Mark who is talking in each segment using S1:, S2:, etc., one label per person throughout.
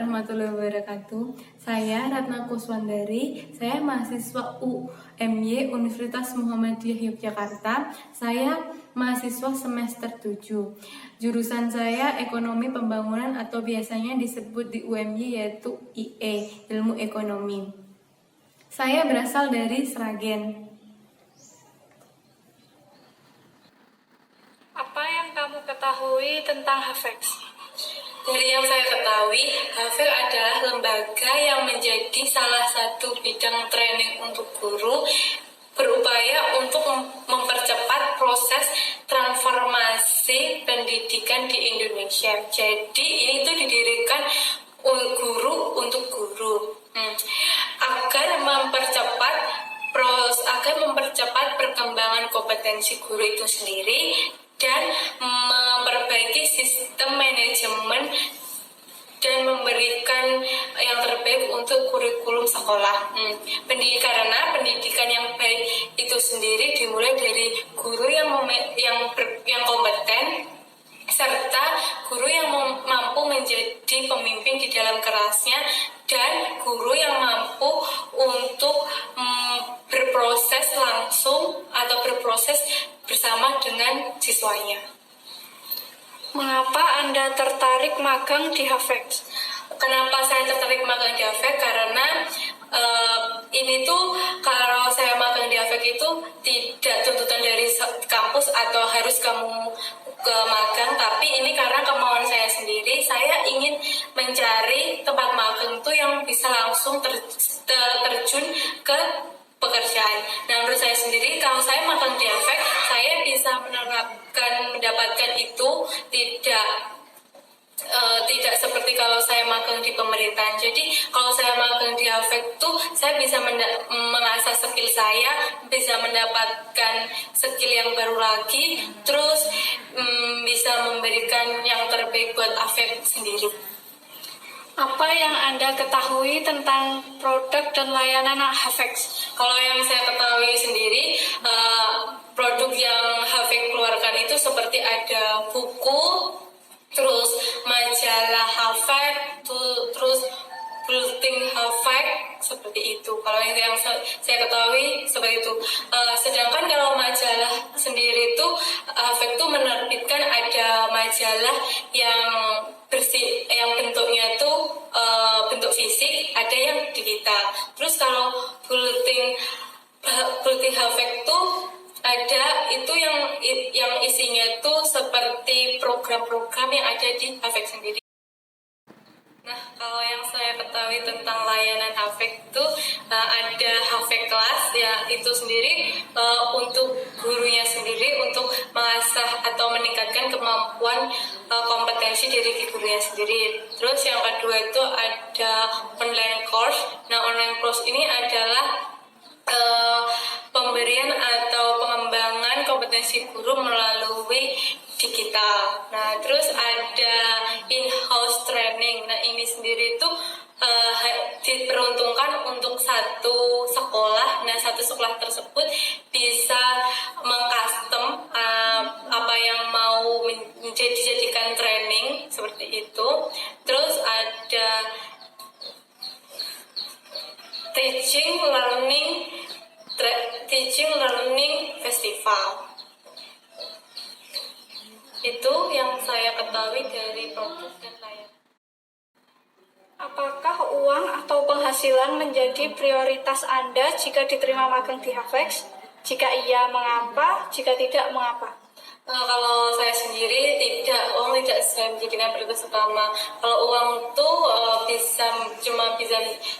S1: warahmatullahi wabarakatuh. Saya Ratna Kuswandari, saya mahasiswa UMY Universitas Muhammadiyah Yogyakarta. Saya mahasiswa semester 7. Jurusan saya Ekonomi Pembangunan atau biasanya disebut di UMY yaitu IE, Ilmu Ekonomi. Saya berasal dari Sragen.
S2: Apa yang kamu ketahui tentang HAFEX?
S1: Dari yang saya ketahui, HAFEX adalah lembaga yang menjadi salah satu bidang training untuk guru berupaya untuk mempercepat proses transformasi pendidikan di Indonesia. Jadi ini tuh didirikan guru untuk guru agar mempercepat perkembangan kompetensi guru itu sendiri dan memperbaiki sistem manajemen dan memberikan yang terbaik untuk kurikulum sekolah. Karena pendidikan yang baik itu sendiri dimulai dari guru yang kompeten serta guru yang mampu menjadi pemimpin di dalam kelasnya dan guru yang mampu untuk berproses langsung atau berproses bersama dengan siswanya.
S2: Mengapa Anda tertarik magang di HAFEX?
S1: Kenapa saya tertarik magang di HAFEX? Karena ini tuh kalau saya magang di HAFEX itu tidak tuntutan dari kampus atau harus kamu ke magang, tapi ini karena kemauan saya sendiri. Saya ingin mencari tempat magang tuh yang bisa langsung terjun ke pekerjaan. Nah, menurut saya sendiri, kalau saya magang di HAFEX, saya bisa mendapatkan itu tidak seperti kalau saya magang di pemerintahan. Jadi kalau saya magang di HAFEX tuh saya bisa mengasah skill saya, bisa mendapatkan skill yang baru lagi, terus bisa memberikan yang terbaik buat HAFEX sendiri.
S2: Apa yang Anda ketahui tentang produk dan layanan HAFEX?
S1: Kalau yang saya ketahui sendiri, produk yang HAFEX keluarkan itu seperti ada buku, terus majalah HAFEX, terus bulletin HAFEX, seperti itu. Kalau yang saya ketahui seperti itu. Sedangkan kalau majalah sendiri itu HAFEX itu menerbitkan ada majalah yang yang bentuknya itu bentuk fisik, ada yang digital. Terus kalau bulletin HAFEX itu ada itu yang isinya itu seperti program-program yang ada di HAFEX sendiri. Nah, kalau yang saya ketahui tentang layanan HAFEX itu ada HAFEX Kelas, ya itu sendiri untuk gurunya sendiri untuk mengasah atau meningkatkan kemampuan kompetensi dari gurunya sendiri. Terus yang kedua itu ada online course. Nah, online course ini adalah pemberian atau pengembangan kompetensi guru melalui digital. Nah, terus ada in-house training. Nah, ini sendiri itu diperuntukkan untuk satu sekolah. Nah, satu sekolah tersebut bisa mengcustom apa yang mau dijadikan training seperti itu. Terus ada teaching learning festival. Itu yang saya ketahui dari produk dan layanan.
S2: Apakah uang atau penghasilan menjadi prioritas Anda jika diterima magang di HAFEX? Jika iya, mengapa? Jika tidak, mengapa?
S1: Kalau saya sendiri uang tidak saya menjadikan prioritas utama. Kalau uang tuh cuma bisa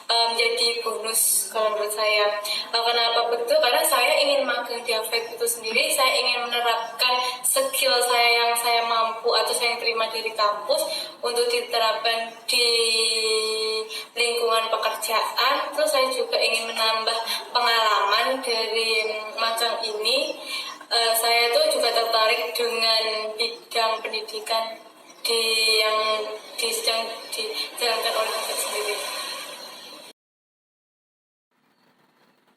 S1: menjadi bonus kalau menurut saya. Kenapa begitu? Karena saya ingin magang di HAFEX itu sendiri. Saya ingin menerapkan skill saya yang saya mampu atau saya terima dari kampus untuk diterapkan di lingkungan pekerjaan. Terus saya juga ingin menambah pengalaman dari magang ini. Saya tuh juga tertarik dengan bidang pendidikan yang dijalankan oleh HAFEX sendiri.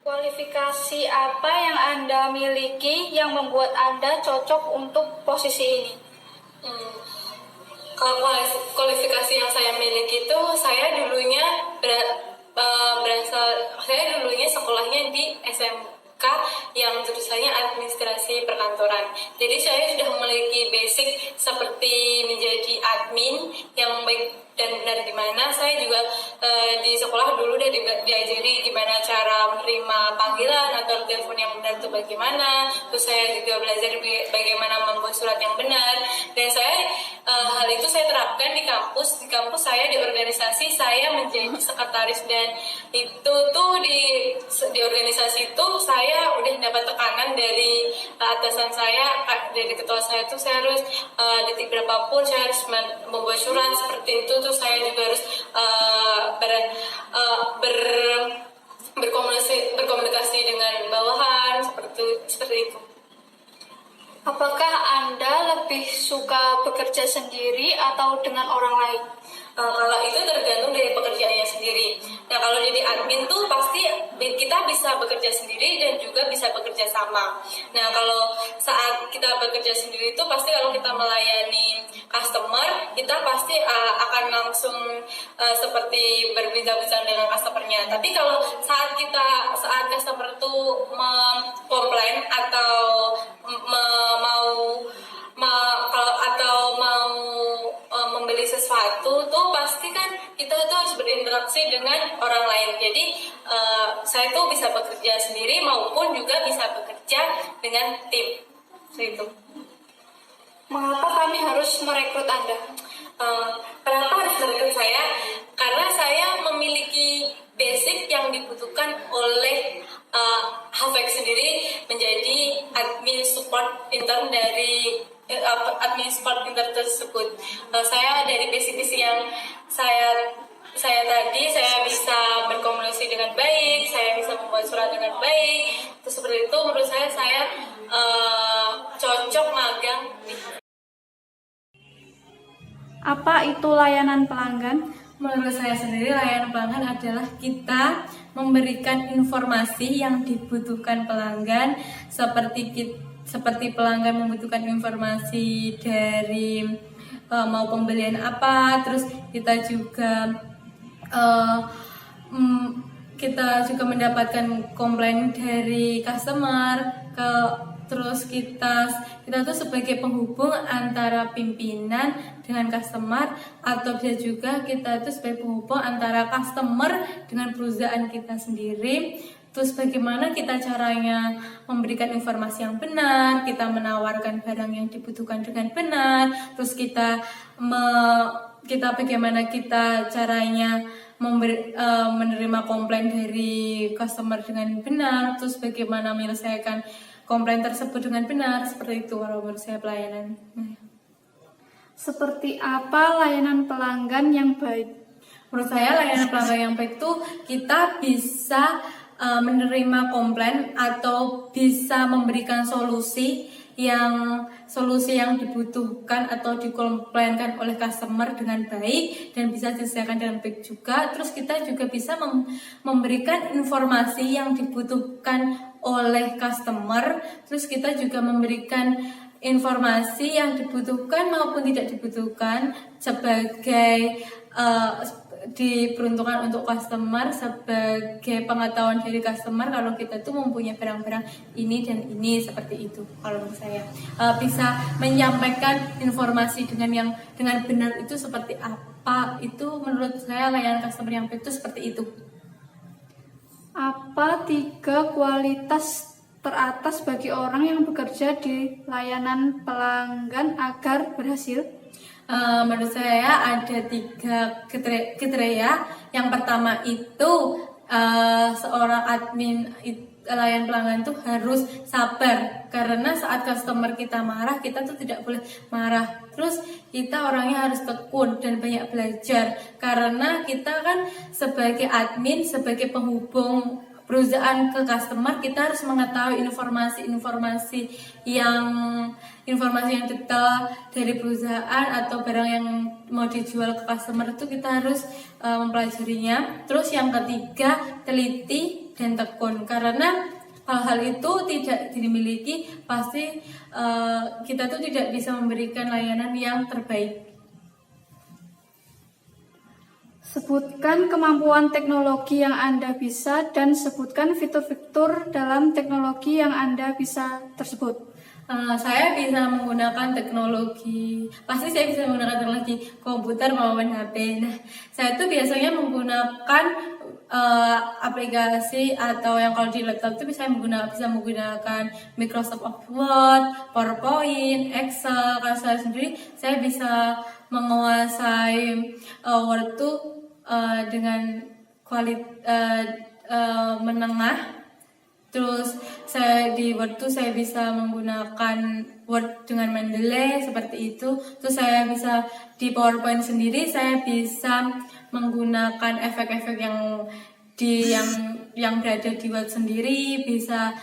S2: Kualifikasi apa yang Anda miliki yang membuat Anda cocok untuk posisi ini?
S1: Kalau kualifikasi yang saya miliki itu, saya perkantoran. Jadi saya sudah memiliki basic seperti menjadi admin yang baik dan benar gimana. Saya juga di sekolah dulu udah diajari gimana cara menerima panggilan atau telepon yang benar itu bagaimana. Terus saya juga belajar bagaimana membuat surat yang benar, dan saya hal itu saya terapkan di kampus. Di kampus saya di organisasi saya menjadi sekretaris, dan itu tuh di organisasi itu saya udah dapat tekanan dari atasan saya, dari ketua saya tuh saya harus detik berapapun saya harus membuat surat seperti itu. Tuh saya juga harus berkomunikasi dengan bawahan seperti itu.
S2: Apakah Anda lebih suka bekerja sendiri atau dengan orang lain?
S1: Kalau itu tergantung dari pekerjaannya sendiri. Nah, kalau jadi admin tuh pasti kita bisa bekerja sendiri dan juga bisa bekerja sama. Nah, kalau saat kita bekerja sendiri itu pasti kalau kita melayani customer, kita pasti akan langsung seperti berbincang-bincang dengan customernya. Tapi kalau saat customer itu komplain atau mau membeli sesuatu tuh pasti kan kita tuh harus berinteraksi dengan orang lain. Jadi saya tuh bisa bekerja sendiri maupun juga bisa bekerja dengan tim. Itu.
S2: Mengapa kami harus merekrut Anda?
S1: Kenapa harus merekrut saya? Karena saya memiliki basic yang dibutuhkan oleh HVEX sendiri menjadi admin support intern dari admin support intern tersebut. Saya dari basic-basic yang saya tadi, saya bisa berkomunikasi dengan baik, saya bisa membuat surat dengan baik. Terus seperti itu menurut saya cocok magang di HVEX.
S2: Apa itu layanan pelanggan?
S3: Menurut saya sendiri, layanan pelanggan adalah kita memberikan informasi yang dibutuhkan pelanggan, seperti pelanggan membutuhkan informasi dari mau pembelian apa, terus kita juga mendapatkan komplain dari customer terus kita tuh sebagai penghubung antara pimpinan dengan customer, atau bisa juga kita tuh sebagai penghubung antara customer dengan perusahaan kita sendiri. Terus bagaimana kita caranya memberikan informasi yang benar, kita menawarkan barang yang dibutuhkan dengan benar, terus bagaimana kita caranya menerima komplain dari customer dengan benar, terus bagaimana menyelesaikan komplain tersebut dengan benar. Seperti itu kalau menurut saya pelayanan.
S2: Seperti apa layanan pelanggan yang baik?
S3: Menurut saya layanan pelanggan yang baik itu kita bisa menerima komplain atau bisa memberikan solusi yang dibutuhkan atau dikomplainkan oleh customer dengan baik dan bisa diselesaikan dengan baik juga. Terus kita juga bisa memberikan informasi yang dibutuhkan oleh customer. Terus kita juga memberikan informasi yang dibutuhkan maupun tidak dibutuhkan sebagai diperuntukkan untuk customer, sebagai pengetahuan dari customer kalau kita tuh mempunyai barang-barang ini dan ini, seperti itu. Kalau menurut saya bisa menyampaikan informasi dengan benar itu seperti apa, itu menurut saya layanan customer yang baik itu seperti itu.
S2: Apa 3 kualitas teratas bagi orang yang bekerja di layanan pelanggan agar berhasil?
S3: Menurut saya ada 3 kriteria. Yang pertama itu seorang admin layanan pelanggan itu harus sabar, karena saat customer kita marah, kita tuh tidak boleh marah. Terus kita orangnya harus tekun dan banyak belajar, karena kita kan sebagai admin, sebagai penghubung perusahaan ke customer, kita harus mengetahui informasi yang detail dari perusahaan atau barang yang mau dijual ke customer, itu kita harus mempelajarinya. Terus yang ketiga, teliti dan tekun, karena hal-hal itu tidak dimiliki pasti kita tuh tidak bisa memberikan layanan yang terbaik.
S2: Sebutkan kemampuan teknologi yang Anda bisa dan sebutkan fitur-fitur dalam teknologi yang Anda bisa tersebut.
S3: Saya bisa menggunakan teknologi, pasti saya bisa menggunakan teknologi komputer maupun HP. Nah, saya tuh biasanya menggunakan aplikasi atau yang kalau di laptop itu bisa menggunakan Microsoft Word, PowerPoint, Excel. Kalau saya sendiri, saya bisa menguasai Word tuh dengan menengah. Terus saya di Word tuh saya bisa menggunakan Word dengan Mendeley seperti itu. Terus saya bisa di PowerPoint sendiri saya bisa menggunakan efek-efek yang berada di Word sendiri, bisa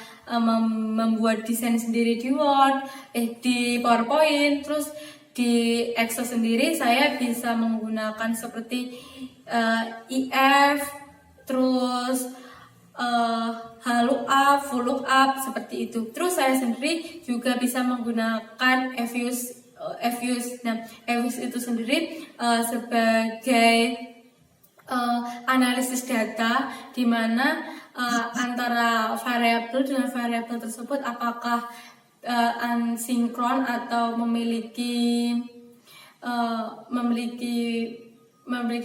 S3: membuat desain sendiri di di PowerPoint. Terus di Excel sendiri saya bisa menggunakan seperti IF, terus lookup, full lookup seperti itu. Terus saya sendiri juga bisa menggunakan Fuse. Nah, Fuse itu sendiri sebagai analisis data di mana antara variabel dengan variabel tersebut apakah asinkron atau memiliki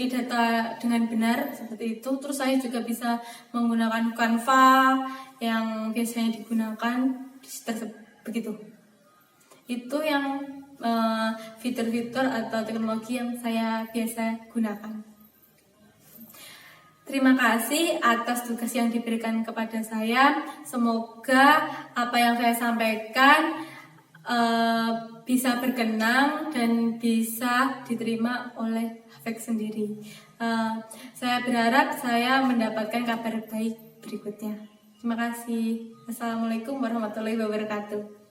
S3: data dengan benar seperti itu. Terus saya juga bisa menggunakan Canva yang biasanya digunakan begitu. Itu yang fitur-fitur atau teknologi yang saya biasa gunakan. Terima kasih atas tugas yang diberikan kepada saya. Semoga apa yang saya sampaikan bisa berkenan dan bisa diterima oleh Hafek sendiri. Saya berharap saya mendapatkan kabar baik berikutnya. Terima kasih. Assalamualaikum warahmatullahi wabarakatuh.